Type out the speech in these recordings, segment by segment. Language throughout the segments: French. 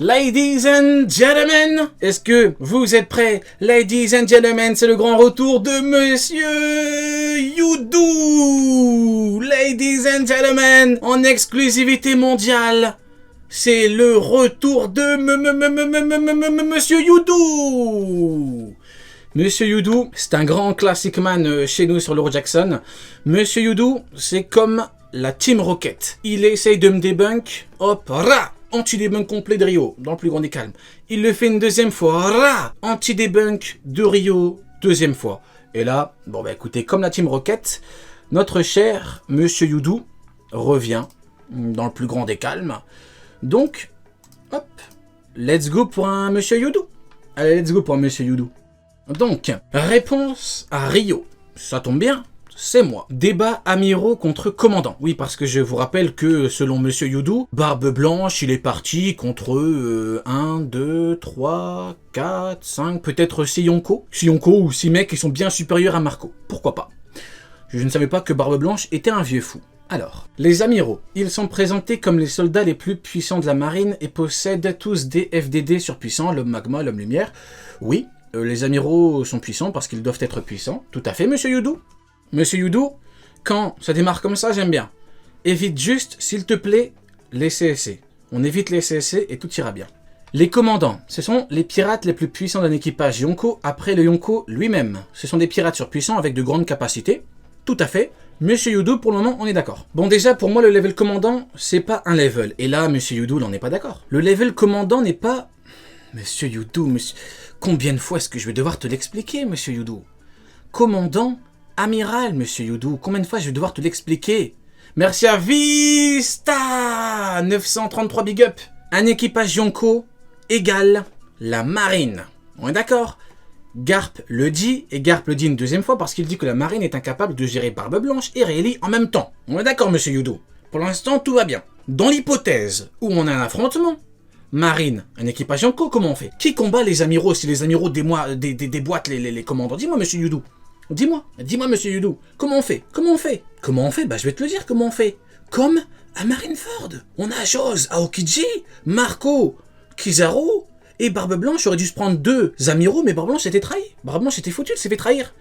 Ladies and gentlemen, est-ce que vous êtes prêts? Ladies and gentlemen, c'est le grand retour de Monsieur Youdou. Ladies and gentlemen, en exclusivité mondiale, c'est le retour de Monsieur Youdou. Monsieur Youdou, c'est un grand classic man chez nous sur l'Eurojackson. Monsieur Youdou, c'est comme la Team Rocket. Il essaye de me débunk, hop, ra, anti-débunk complet de Rio, dans le plus grand des calmes. Il le fait une deuxième fois, ra, anti-débunk de Rio, deuxième fois. Et là, bon bah écoutez, comme la Team Rocket, notre cher Monsieur Youdou revient dans le plus grand des calmes. Donc, hop, let's go pour un Monsieur Youdou. Allez, let's go pour un Monsieur Youdou. Donc, réponse à Rio. Ça tombe bien, c'est moi. Débat amiraux contre commandant. Oui, parce que je vous rappelle que selon Monsieur Youdou, Barbe Blanche, il est parti contre 1, 2, 3, 4, 5, peut-être 6 Yonko. 6 Yonko ou 6 mecs qui sont bien supérieurs à Marco. Pourquoi pas? Je ne savais pas que Barbe Blanche était un vieux fou. Alors, les amiraux, ils sont présentés comme les soldats les plus puissants de la marine et possèdent tous des FDD surpuissants, l'homme magma, l'homme lumière. Oui, les amiraux sont puissants parce qu'ils doivent être puissants. Tout à fait, Monsieur Youdou. Monsieur Youdou, quand ça démarre comme ça, j'aime bien. Évite juste, s'il te plaît, les CSC. On évite les CSC et tout ira bien. Les commandants, ce sont les pirates les plus puissants d'un équipage Yonko après le Yonko lui-même. Ce sont des pirates surpuissants avec de grandes capacités. Tout à fait. Monsieur Youdou, pour le moment, on est d'accord. Bon, déjà, pour moi, le level commandant, c'est pas un level. Et là, Monsieur Youdou, on n'est pas d'accord. Le level commandant n'est pas... Monsieur Youdou, monsieur... Combien de fois est-ce que je vais devoir te l'expliquer, Monsieur Youdou? Commandant, amiral, Monsieur Youdou. Combien de fois je vais devoir te l'expliquer? Merci à Vista 933 big up. Un équipage Yonko égale la marine. On est d'accord? Garp le dit, et Garp le dit une deuxième fois parce qu'il dit que la marine est incapable de gérer Barbe Blanche et Rayleigh en même temps. On est d'accord, Monsieur Youdou? Pour l'instant, tout va bien. Dans l'hypothèse où on a un affrontement, marine, un équipage Yonko, comment on fait? Qui combat les amiraux si les amiraux déboîtent les commandants? Dis-moi, Monsieur Youdou. Dis-moi, Monsieur Youdou. Comment on fait? Comment on fait? Comment on fait? Bah, je vais te le dire comment on fait. Comme à Marineford. On a Joz, Aokiji, Marco, Kizaru et Barbe Blanche aurait dû se prendre 2 amiraux, mais Barbe Blanche s'était trahi. Barbe Blanche était foutu, il s'est fait trahir.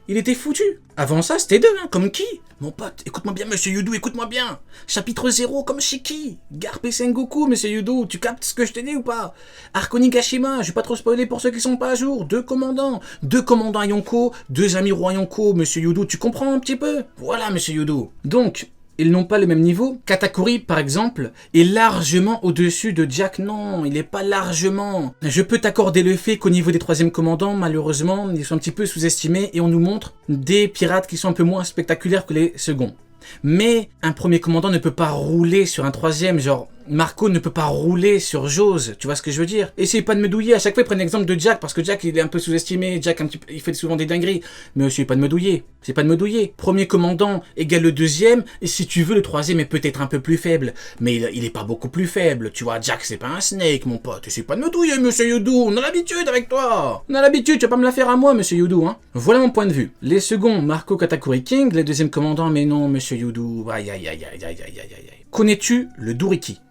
Il était foutu. Avant ça, c'était 2, hein, comme qui? Mon pote, écoute-moi bien, Monsieur Youdou, écoute-moi bien. Chapitre 0, comme Shiki. Garp et Sengoku, Monsieur Youdou, tu captes ce que je t'ai dit ou pas? Arconi Kashima, je vais pas trop spoiler pour ceux qui sont pas à jour. 2 commandants. 2 commandants à Yonko, 2 amiraux à Yonko, Monsieur Youdou, tu comprends un petit peu? Voilà, Monsieur Youdou. Donc, ils n'ont pas le même niveau. Katakuri, par exemple, est largement au-dessus de Jack. Non, il n'est pas largement. Je peux t'accorder le fait qu'au niveau des 3e commandants, malheureusement, ils sont un petit peu sous-estimés et on nous montre des pirates qui sont un peu moins spectaculaires que les seconds. Mais un premier commandant ne peut pas rouler sur un 3e, genre Marco ne peut pas rouler sur Joz, tu vois ce que je veux dire? Essayez pas de me douiller, à chaque fois prenez l'exemple de Jack, parce que Jack il est un peu sous-estimé, Jack un petit peu, il fait souvent des dingueries, mais essayez pas de me douiller, c'est pas de me douiller. Premier commandant égale le 2e, et si tu veux le 3e est peut-être un peu plus faible, mais il est pas beaucoup plus faible, tu vois, Jack c'est pas un snake mon pote, essayez pas de me douiller Monsieur Youdou, on a l'habitude avec toi, on a l'habitude, tu vas pas me la faire à moi Monsieur Youdou, hein. Voilà mon point de vue. Les seconds, Marco, Katakuri, King, les 2e commandants, mais non Monsieur Youdou, aïe aïe aïe aïe aïe aïe aïe. Connais-tu le Duriki?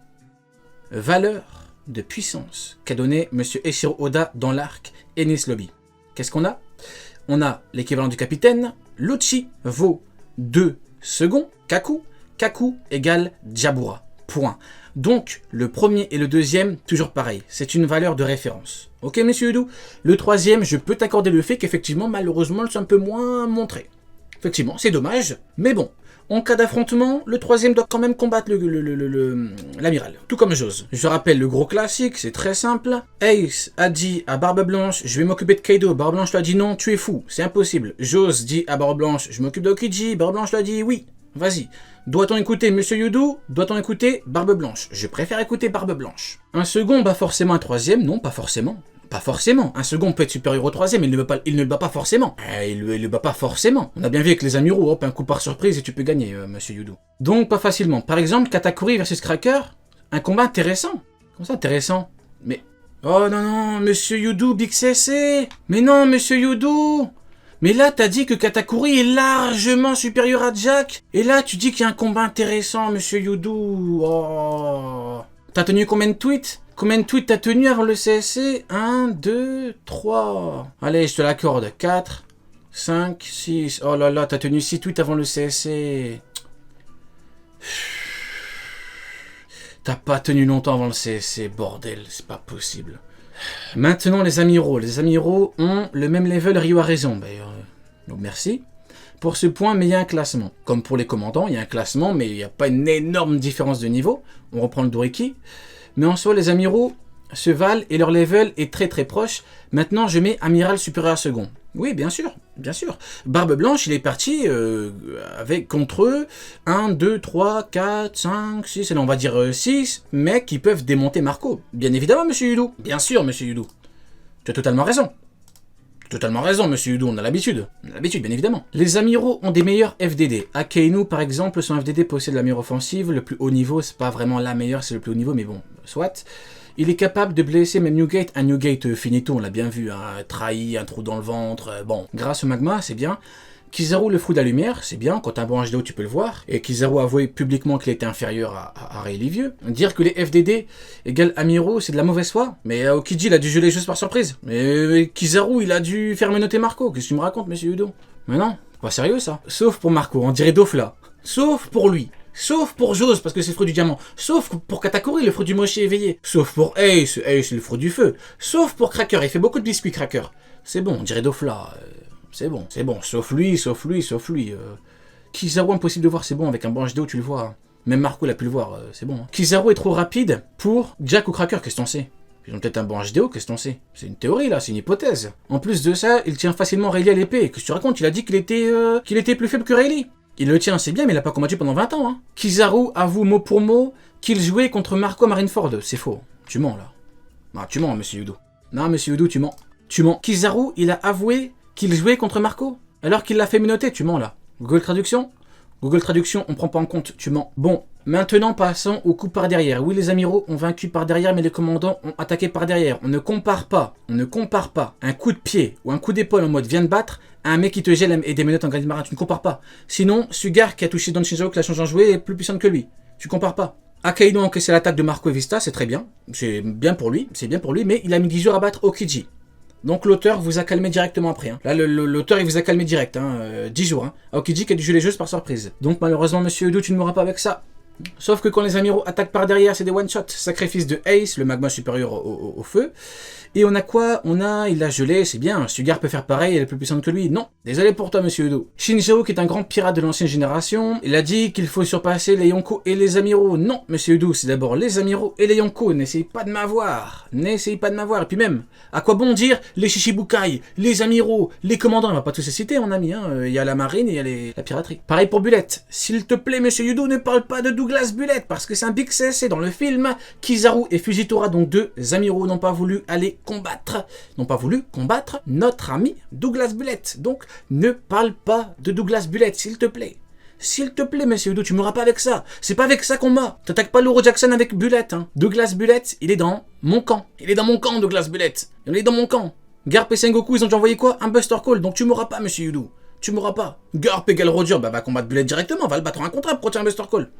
Valeur de puissance qu'a donné Monsieur Eiichiro Oda dans l'arc Enies Lobby. Qu'est-ce qu'on a? On a l'équivalent du capitaine. Lucci vaut 2 seconds. Kaku égale Jabura. Point. Donc, le premier et le 2e, toujours pareil. C'est une valeur de référence. Ok, Monsieur Youdou? Le 3e, je peux t'accorder le fait qu'effectivement, malheureusement, c'est un peu moins montré. Effectivement, c'est dommage, mais bon. En cas d'affrontement, le 3e doit quand même combattre l'amiral, tout comme Joz. Je rappelle le gros classique, c'est très simple. Ace a dit à Barbe Blanche, je vais m'occuper de Kaido. Barbe Blanche lui a dit non, tu es fou, c'est impossible. Joz dit à Barbe Blanche, je m'occupe d'Aokiji. Barbe Blanche lui a dit oui, vas-y. Doit-on écouter Monsieur Youdou? Doit-on écouter Barbe Blanche? Je préfère écouter Barbe Blanche. Un second bat forcément un 3e? Non, pas forcément. Pas forcément. Un second peut être supérieur au 3e, il ne le bat pas forcément. Il le bat pas forcément. On a bien vu avec les amiraux, hop, un coup par surprise et tu peux gagner, Monsieur Youdou. Donc, pas facilement. Par exemple, Katakuri versus Cracker, un combat intéressant. Comment ça, intéressant? Mais... Oh non, non, Monsieur Youdou, Big CC. Mais non, Monsieur Youdou. Mais là, t'as dit que Katakuri est largement supérieur à Jack. Et là, tu dis qu'il y a un combat intéressant, Monsieur Youdou. Oh... T'as tenu combien de tweets? Combien de tweets t'as tenu avant le CSC? 1, 2, 3. Allez, je te l'accorde. 4, 5, 6. Oh là là, t'as tenu 6 tweets avant le CSC. T'as pas tenu longtemps avant le CSC, bordel, c'est pas possible. Maintenant, les amiraux. Les amiraux ont le même level, Ryu a raison. Donc merci pour ce point, mais il y a un classement. Comme pour les commandants, il y a un classement, mais il n'y a pas une énorme différence de niveau. On reprend le Doriki. Mais en soi, les amiraux se valent et leur level est très très proche. Maintenant, je mets amiral supérieur second. Oui, bien sûr, bien sûr. Barbe Blanche, il est parti avec contre eux 1, 2, 3, 4, 5, 6, et là on va dire 6 mecs qui peuvent démonter Marco. Bien évidemment, monsieur Yudo. Bien sûr, monsieur Yudo. Tu as totalement raison. Totalement raison, monsieur Yudo, on a l'habitude. On a l'habitude, bien évidemment. Les amiraux ont des meilleurs FDD. Akainu, par exemple, son FDD possède la meilleure offensive. Le plus haut niveau, c'est pas vraiment la meilleure, c'est le plus haut niveau, mais bon, soit. Il est capable de blesser même Newgate. Un Newgate finito, on l'a bien vu, hein, trahi, un trou dans le ventre. Bon, grâce au magma, c'est bien. Kizaru, le fou de la lumière, c'est bien. Quand un bon HDO, tu peux le voir. Et Kizaru a avoué publiquement qu'il était inférieur à Ray Livieux. Dire que les FDD égale amiraux, c'est de la mauvaise foi. Mais Okiji, il a dû geler juste par surprise. Mais Kizaru, il a dû faire menotter Marco. Qu'est-ce que tu me racontes, monsieur Udo? Mais non, pas sérieux, ça. Sauf pour Marco, on dirait Dofla. Sauf pour lui. Sauf pour Jose, parce que c'est le fruit du diamant. Sauf pour Katakuri, le fruit du mochi éveillé. Sauf pour Ace, Ace, le fruit du feu. Sauf pour Cracker, il fait beaucoup de biscuits, Cracker. C'est bon, on dirait Dofla. C'est bon, c'est bon. Sauf lui, sauf lui, sauf lui. Kizaru, impossible de voir, c'est bon. Avec un bon HDO, tu le vois. Même Marco l'a pu le voir, c'est bon. Kizaru est trop rapide pour Jack ou Cracker, qu'est-ce qu'on sait? Ils ont peut-être un bon HDO, qu'est-ce qu'on sait? C'est une théorie, là, c'est une hypothèse. En plus de ça, il tient facilement Rayleigh à l'épée. Qu'est-ce que tu racontes? Il a dit qu'il était plus faible que Rayleigh. Il le tient, c'est bien, mais il n'a pas combattu pendant 20 ans. Hein. Kizaru avoue mot pour mot qu'il jouait contre Marco Marineford. C'est faux. Tu mens, là. Non, tu mens, monsieur Udo. Non, monsieur Udo, tu mens. Tu mens. Kizaru, il a avoué qu'il jouait contre Marco, alors qu'il l'a fait menotter. Tu mens, là. Google Traduction? Google Traduction, on prend pas en compte. Tu mens. Bon, maintenant, passons au coup par derrière. Oui, les amiraux ont vaincu par derrière, mais les commandants ont attaqué par derrière. On ne compare pas un coup de pied ou un coup d'épaule en mode viens de battre à un mec qui te gèle et des menottes en gradient marin. Tu ne compares pas. Sinon, Sugar qui a touché Don Shinzo, qui l'a changé en jouet, est plus puissante que lui. Tu compares pas. Akainu a encaissé l'attaque de Marco et Vista, c'est très bien. C'est bien pour lui, mais il a mis 10 jours à battre Okiji. Donc l'auteur vous a calmé directement après. Hein. Là, l'auteur il vous a calmé direct. 10 jours. Hein. Okiji qui a dû jouer les jeux par surprise. Donc malheureusement, monsieur Udo, tu ne mourras pas avec ça. Sauf que quand les amiraux attaquent par derrière, c'est des one-shots. Sacrifice de Ace, le magma supérieur au feu. Et on a quoi? Il a gelé, c'est bien. Sugar peut faire pareil, elle est plus puissante que lui. Non, désolé pour toi, monsieur Udo. Shinjo, qui est un grand pirate de l'ancienne génération, il a dit qu'il faut surpasser les Yonko et les amiraux. Non, monsieur Udo, c'est d'abord les amiraux et les Yonko. N'essayez pas de m'avoir. N'essayez pas de m'avoir. Et puis même, à quoi bon dire les Shishibukai, les amiraux, les commandants? On va pas tous les citer, mon ami. Il y a la marine et il y a la piraterie. Pareil pour Bullet. S'il te plaît, monsieur Udo, ne parle pas de Douglas Bullet, parce que c'est un big CSC dans le film. Kizaru et Fujitora, donc deux amiraux, n'ont pas voulu combattre notre ami Douglas Bullet. Donc, ne parle pas de Douglas Bullet, s'il te plaît. S'il te plaît, monsieur Udo, tu mourras pas avec ça. C'est pas avec ça qu'on m'a. T'attaques pas Loro Jackson avec Bullet. Hein. Douglas Bullet, il est dans mon camp. Il est dans mon camp, Douglas Bullet. Il est dans mon camp. Garp et Sengoku, ils ont déjà envoyé quoi? Un Buster Call. Donc tu mourras pas, monsieur Udo. Tu mourras pas. Garp égale Roger, va combattre Bullet directement. Va le battre en un contre pour tirer un Buster Call.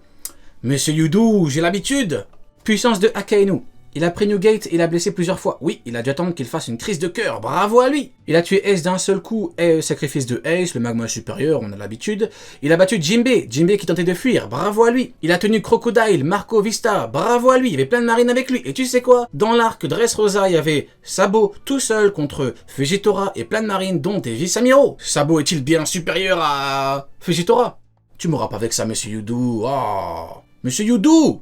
Monsieur Udo, j'ai l'habitude. Puissance de Akainu. Il a pris Newgate et il a blessé plusieurs fois. Oui, il a dû attendre qu'il fasse une crise de cœur. Bravo à lui. Il a tué Ace d'un seul coup. Et sacrifice de Ace, le magma supérieur, on a l'habitude. Il a battu Jinbei qui tentait de fuir. Bravo à lui. Il a tenu Crocodile, Marco Vista. Bravo à lui. Il y avait plein de marines avec lui. Et tu sais quoi? Dans l'arc Dressrosa, il y avait Sabo tout seul contre Fujitora et plein de marines, dont des vice-amiraux. Sabo est-il bien supérieur à Fujitora? Tu mourras pas avec ça, monsieur Yudu. Oh. Monsieur Yudu!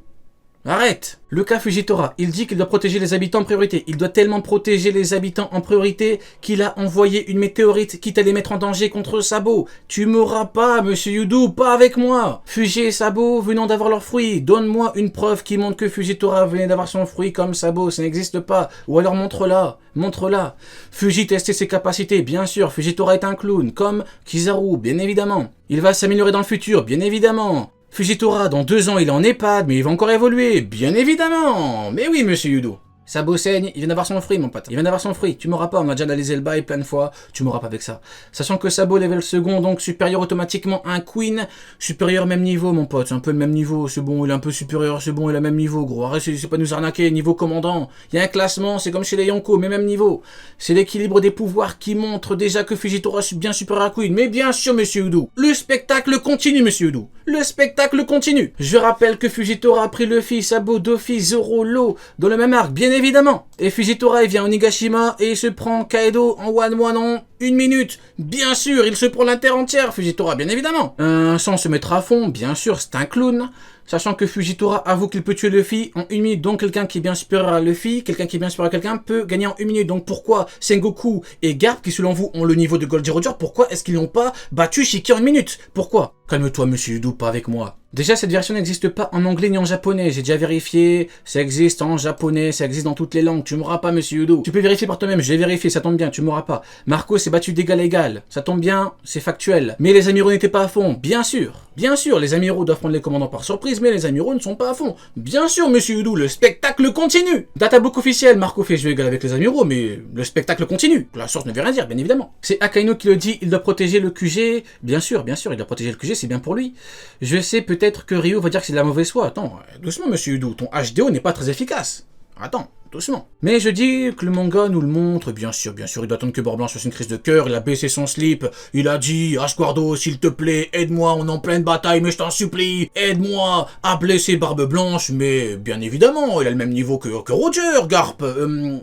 Arrête! Le cas Fujitora, il dit qu'il doit protéger les habitants en priorité. Il doit tellement protéger les habitants en priorité qu'il a envoyé une météorite quitte à les mettre en danger contre Sabo. Tu mourras pas, monsieur Yudu, pas avec moi! Fuji et Sabo venant d'avoir leur fruit. Donne-moi une preuve qui montre que Fujitora venait d'avoir son fruit comme Sabo. Ça n'existe pas. Ou alors montre-la. Montre-la. Fuji testait ses capacités. Bien sûr, Fujitora est un clown. Comme Kizaru, bien évidemment. Il va s'améliorer dans le futur, bien évidemment. Fujitora, dans 2 ans, il est en EHPAD, mais il va encore évoluer, bien évidemment. Mais oui, monsieur Yudo. Sabo saigne, il vient d'avoir son fruit, mon pote. Il vient d'avoir son fruit. Tu m'auras pas, on a déjà analysé le bail plein de fois. Tu m'auras pas avec ça. Sachant que Sabo level second, donc supérieur automatiquement à un Queen. Supérieur même niveau, mon pote. C'est un peu le même niveau. C'est bon, il est un peu supérieur, c'est bon, il a le même niveau, gros. Arrête, c'est pas nous arnaquer. Niveau commandant. Il y a un classement, c'est comme chez les Yonko, mais même niveau. C'est l'équilibre des pouvoirs qui montre déjà que Fujitora est bien supérieur à Queen. Mais bien sûr, monsieur Udo. Le spectacle continue, monsieur Udo. Le spectacle continue. Je rappelle que Fujitora a pris Luffy, Sabo, Doffy, Zoro, Law dans le même arc, bien évidemment. Et Fujitora, il vient en Nigashima et il se prend Kaido en one-one en 1 minute. Bien sûr, il se prend la terre entière, Fujitora, bien évidemment. Sans se mettre à fond, bien sûr, c'est un clown. Sachant que Fujitora avoue qu'il peut tuer Luffy en 1 minute, donc quelqu'un qui est bien supérieur à Luffy, quelqu'un qui est bien supérieur à quelqu'un peut gagner en 1 minute. Donc pourquoi Sengoku et Garp, qui selon vous ont le niveau de Goldie Roger, pourquoi est-ce qu'ils n'ont pas battu Shiki en 1 minute? Pourquoi? Calme-toi, monsieur Udo, pas avec moi. Déjà, cette version n'existe pas en anglais ni en japonais. J'ai déjà vérifié. Ça existe en japonais, ça existe dans toutes les langues. Tu m'auras pas, monsieur Udo. Tu peux vérifier par toi-même. J'ai vérifié, ça tombe bien. Tu m'auras pas. Marco s'est battu d'égal à égal. Ça tombe bien, c'est factuel. Mais les amiraux n'étaient pas à fond. Bien sûr. Bien sûr, les amiraux doivent prendre les commandants par surprise, mais les amiraux ne sont pas à fond. Bien sûr, monsieur Udo, le spectacle continue. Databook officiel. Marco fait jeu égal avec les amiraux, mais le spectacle continue. La source ne veut rien dire, bien évidemment. C'est Akainu qui le dit. Il doit protéger le QG. Bien sûr, il doit protéger le QG, c'est bien pour lui. Je sais peut-être que Ryo va dire que c'est de la mauvaise foi. Attends, doucement, monsieur Udo, ton HDO n'est pas très efficace. Attends, doucement. Mais je dis que le manga nous le montre, bien sûr, il doit attendre que Barbe Blanche fasse une crise de cœur, il a baissé son slip, il a dit « Asquardo, s'il te plaît, aide-moi, on est en pleine bataille, mais je t'en supplie, aide-moi à blesser Barbe Blanche », mais bien évidemment, il a le même niveau que Roger, Garp,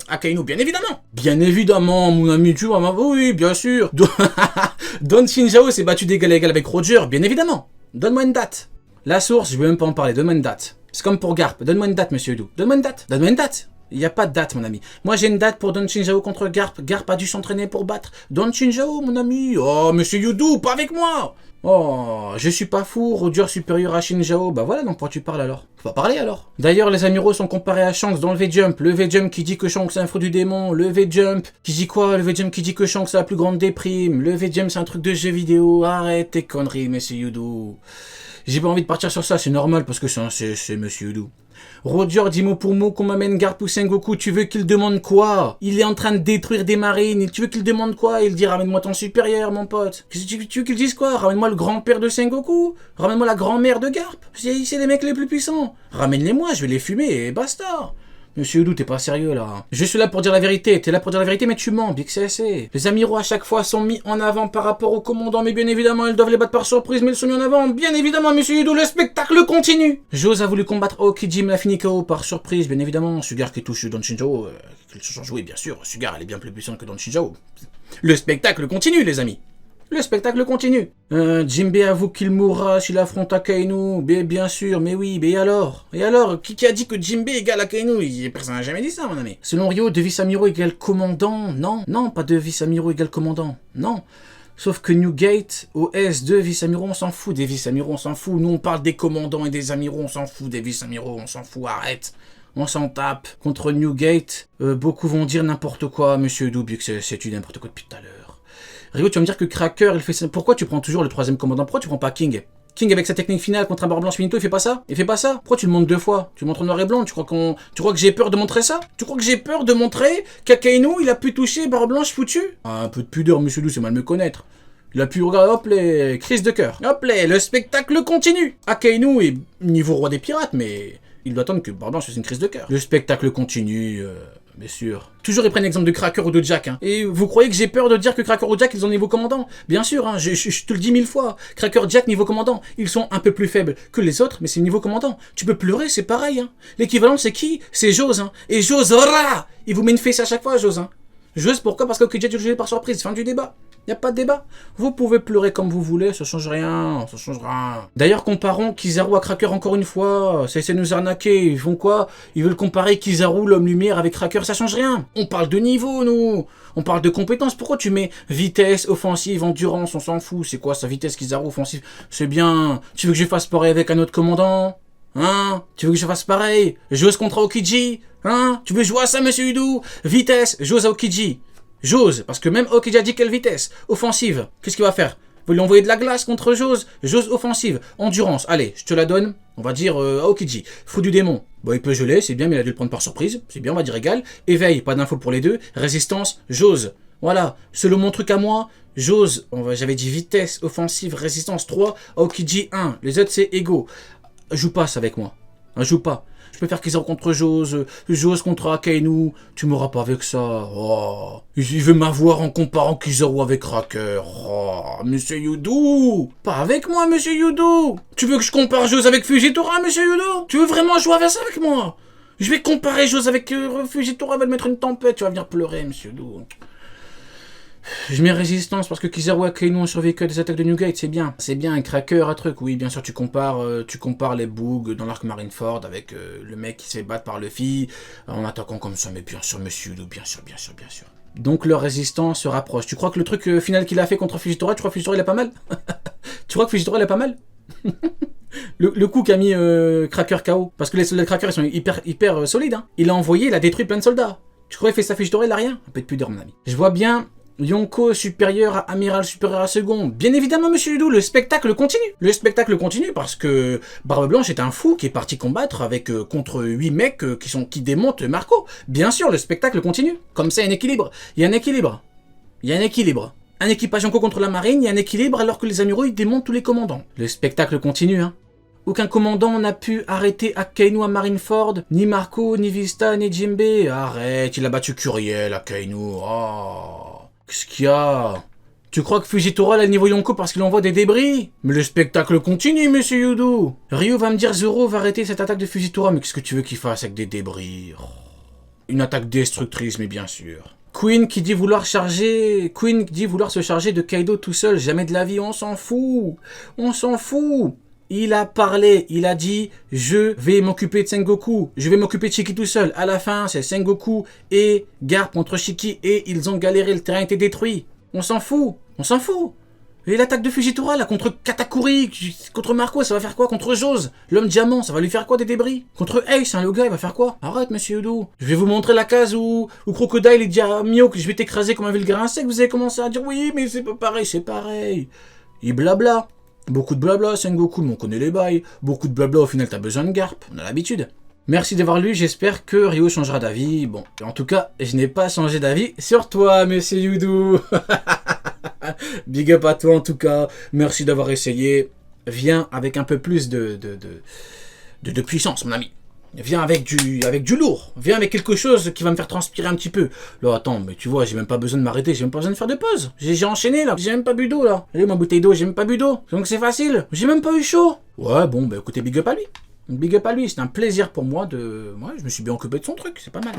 Akainu, bien évidemment. Bien évidemment, mon ami, tu vois, oui, bien sûr. Don Shinjao s'est battu d'égal à égal avec Roger, bien évidemment. Donne-moi une date. La source, je vais même pas en parler, donne-moi une date. C'est comme pour Garp, donne-moi une date, monsieur Udo. Donne-moi une date. Donne-moi une date. Il n'y a pas de date, mon ami. Moi, j'ai une date pour Don Shinjao contre Garp. Garp a dû s'entraîner pour battre Don Shinjao, mon ami. Oh, monsieur Udo, pas avec moi. Oh, je suis pas fou, Roger supérieur à Shinjao. Bah voilà, donc pourquoi tu parles alors? Faut pas parler alors. D'ailleurs, les amiraux sont comparés à Shanks dans le V-Jump. Le V-Jump qui dit que Shanks c'est un fruit du démon. Le V-Jump qui dit quoi? Le V-Jump qui dit que Shanks c'est la plus grande déprime. Le V-Jump c'est un truc de jeu vidéo. Arrête tes conneries, monsieur Udo. J'ai pas envie de partir sur ça, c'est normal parce que c'est monsieur Udo. Roger dit mot pour mot qu'on m'amène Garp ou Sengoku, tu veux qu'il demande quoi? Il est en train de détruire des marines, tu veux qu'il demande quoi? Il dit ramène-moi ton supérieur, mon pote. Tu veux qu'il dise quoi? Ramène-moi le grand-père de Sengoku? Ramène-moi la grand-mère de Garp? C'est les mecs les plus puissants. Ramène-les-moi, je vais les fumer et basta. Monsieur Udo, t'es pas sérieux là. Je suis là pour dire la vérité, t'es là pour dire la vérité, mais tu mens, Big CSC. Les amiraux à chaque fois sont mis en avant par rapport au commandant, mais bien évidemment, ils doivent les battre par surprise, mais ils sont mis en avant. Bien évidemment, monsieur Udo, le spectacle continue. Jose a voulu combattre Aokiji, mais l'a fini KO par surprise, bien évidemment. Sugar qui touche Don Shinjao, qu'il se change jouer, bien sûr. Sugar, elle est bien plus puissante que Don Shinjao. Le spectacle continue, les amis. Le spectacle continue. Jinbei avoue qu'il mourra s'il affronte Akainu. Mais bien sûr, mais oui, mais alors? Et alors? Qui a dit que Jinbei égale Akainu? Personne n'a jamais dit ça, mon ami. Selon Ryo, deux vice-amiraux égale commandant. Non, non, pas deux vice-amiraux égale commandant. Non. Sauf que Newgate, OS, deux vice-amiraux, on s'en fout des vice-amiraux, on s'en fout. Nous, on parle des commandants et des amiraux, on s'en fout des vice-amiraux, on s'en fout, arrête. On s'en tape. Contre Newgate, beaucoup vont dire n'importe quoi, monsieur Dubuk, c'est du n'importe quoi depuis tout à l'heure. Ryo, tu vas me dire que Cracker, il fait ça. Pourquoi tu prends toujours le troisième commandant? Pourquoi tu prends pas King? King avec sa technique finale contre un barre blanche finito, il fait pas ça? Il fait pas ça? Pourquoi tu le montres deux fois? Tu le montres en noir et blanc? Tu crois que j'ai peur de montrer ça? Tu crois que j'ai peur de montrer qu'Akainu, il a pu toucher barre blanche foutue? Un peu de pudeur, monsieur Lou, c'est mal me connaître. Il a pu regarder, hop les crise de cœur. Hop les, le spectacle continue. Akainu est niveau roi des pirates, mais il doit attendre que barre blanche fasse une crise de cœur. Le spectacle continue. Bien sûr. Toujours ils prennent l'exemple de Cracker ou de Jack. Hein. Et vous croyez que j'ai peur de dire que Cracker ou Jack, ils ont niveau commandant? Bien sûr, hein, je te le dis 1000 fois. Cracker, Jack, niveau commandant. Ils sont un peu plus faibles que les autres, mais c'est niveau commandant. Tu peux pleurer, c'est pareil. Hein. L'équivalent, c'est qui? C'est Jose. Hein. Et Jose, il vous met une fesse à chaque fois, Jose. Hein. Jose, pourquoi? Parce que Okiji a dû le jouer par surprise. Fin du débat. Y a pas de débat. Vous pouvez pleurer comme vous voulez, ça change rien, ça change rien. D'ailleurs, comparons Kizaru à Cracker encore une fois. C'est de nous arnaquer. Ils font quoi? Ils veulent comparer Kizaru, l'homme lumière, avec Cracker, ça change rien. On parle de niveau, nous. On parle de compétences. Pourquoi tu mets vitesse, offensive, endurance? On s'en fout. C'est quoi sa vitesse, Kizaru, offensive? C'est bien. Tu veux que je fasse pareil avec un autre commandant? Hein? Tu veux que je fasse pareil? J'ose contre Aokiji? Hein? Tu veux jouer à ça, monsieur Udo? Vitesse, j'ose à Aokiji. J'ose, parce que même Aokiji a dit quelle vitesse. Offensive, qu'est-ce qu'il va faire? Vous lui envoyez de la glace contre Jose? Jose offensive. Endurance, allez, je te la donne. On va dire Aokiji. Fruit du démon. Bon, il peut geler, c'est bien, mais il a dû le prendre par surprise. C'est bien, on va dire égal. Éveil, pas d'infos pour les deux. Résistance, j'ose. Voilà, selon mon truc à moi, j'ose. J'avais dit vitesse, offensive, résistance 3. Aokiji 1. Les autres, c'est égaux. Joue pas ça avec moi. Joue pas. Je peux faire Kizaru contre Jose, Jose contre Akainu. Tu m'auras pas avec ça. Oh. Il veut m'avoir en comparant Kizaru avec Raker. Oh, Monsieur Yudu. Pas avec moi, Monsieur Yudu. Tu veux que je compare Jose avec Fujitora, Monsieur Yudu? Tu veux vraiment jouer avec ça avec moi? Je vais comparer Jose avec Fujitora, va le mettre une tempête. Tu vas venir pleurer, Monsieur Yudu. Je mets résistance parce que Kizaru et Akainu ont survécu à des attaques de Newgate, c'est bien. C'est bien, un cracker, un truc. Oui, bien sûr, tu compares les bugs dans l'arc Marineford avec le mec qui se fait battre par Luffy en attaquant comme ça. Mais bien sûr, Monsieur Yudu, bien sûr, bien sûr, bien sûr. Donc leur résistance se rapproche. Tu crois que le truc final qu'il a fait contre Fujitora, tu crois que Fujitora il a pas mal? Tu crois que Fujitora il a pas mal? Le coup qu'a mis Cracker KO. Parce que les soldats de Cracker ils sont hyper solides. Hein. Il a envoyé, il a détruit plein de soldats. Tu crois qu'il fait ça Fujitora, il a rien? Un peu de pudeur, mon ami. Je vois bien Yonko supérieur à amiral supérieur à second. Bien évidemment, Monsieur Yudu, le spectacle continue. Le spectacle continue parce que Barbe Blanche est un fou qui est parti combattre avec contre 8 mecs qui démontent Marco. Bien sûr, le spectacle continue. Comme ça, il y a un équilibre. Il y a un équilibre. Il y a un équilibre. Un équipage Yonko contre la marine, il y a un équilibre alors que les amiraux ils démontent tous les commandants. Le spectacle continue, hein. Aucun commandant n'a pu arrêter Akainu à Marineford, ni Marco, ni Vista, ni Jinbe. Arrête, il a battu Curiel, Akainu. Oh. Qu'est-ce qu'il y a? Tu crois que Fujitora a le niveau Yonko parce qu'il envoie des débris? Mais le spectacle continue, Monsieur Yudu. Ryo va me dire Zoro va arrêter cette attaque de Fujitora, mais qu'est-ce que tu veux qu'il fasse avec des débris? Oh. Une attaque destructrice, mais bien sûr. Queen dit vouloir se charger de Kaido tout seul, jamais de la vie, on s'en fout. On s'en fout. Il a parlé, il a dit « Je vais m'occuper de Sengoku, je vais m'occuper de Shiki tout seul. » À la fin, c'est Sengoku et Garp contre Shiki et ils ont galéré, le terrain a été détruit. On s'en fout, on s'en fout. Et l'attaque de Fujitora, là, contre Katakuri, contre Marco, ça va faire quoi? Contre Jose, l'homme diamant, ça va lui faire quoi des débris? Contre Ace, le gars, il va faire quoi? Arrête, Monsieur Yudu. Je vais vous montrer la case où Crocodile, il dit à Mio que je vais t'écraser comme un vulgaire insecte. Vous avez commencé à dire « Oui, mais c'est pas pareil, c'est pareil. » Il blabla. Beaucoup de blabla, Sengoku, mais on connaît les bails. Beaucoup de blabla, au final, t'as besoin de Garp. On a l'habitude. Merci d'avoir lu, j'espère que Ryo changera d'avis. Bon, en tout cas, je n'ai pas changé d'avis sur toi, Monsieur Yudu. Big up à toi, en tout cas. Merci d'avoir essayé. Viens avec un peu plus de puissance, mon ami. Viens avec du lourd. Viens avec quelque chose qui va me faire transpirer un petit peu. Là, attends, mais tu vois, j'ai même pas besoin de m'arrêter. J'ai même pas besoin de faire de pause. J'ai enchaîné, là. J'ai même pas bu d'eau, là. Allez, ma bouteille d'eau, j'ai même pas bu d'eau. Donc c'est facile. J'ai même pas eu chaud. Ouais, bon, bah écoutez, big up à lui. Big up à lui. C'est un plaisir pour moi de... Ouais, je me suis bien occupé de son truc. C'est pas mal.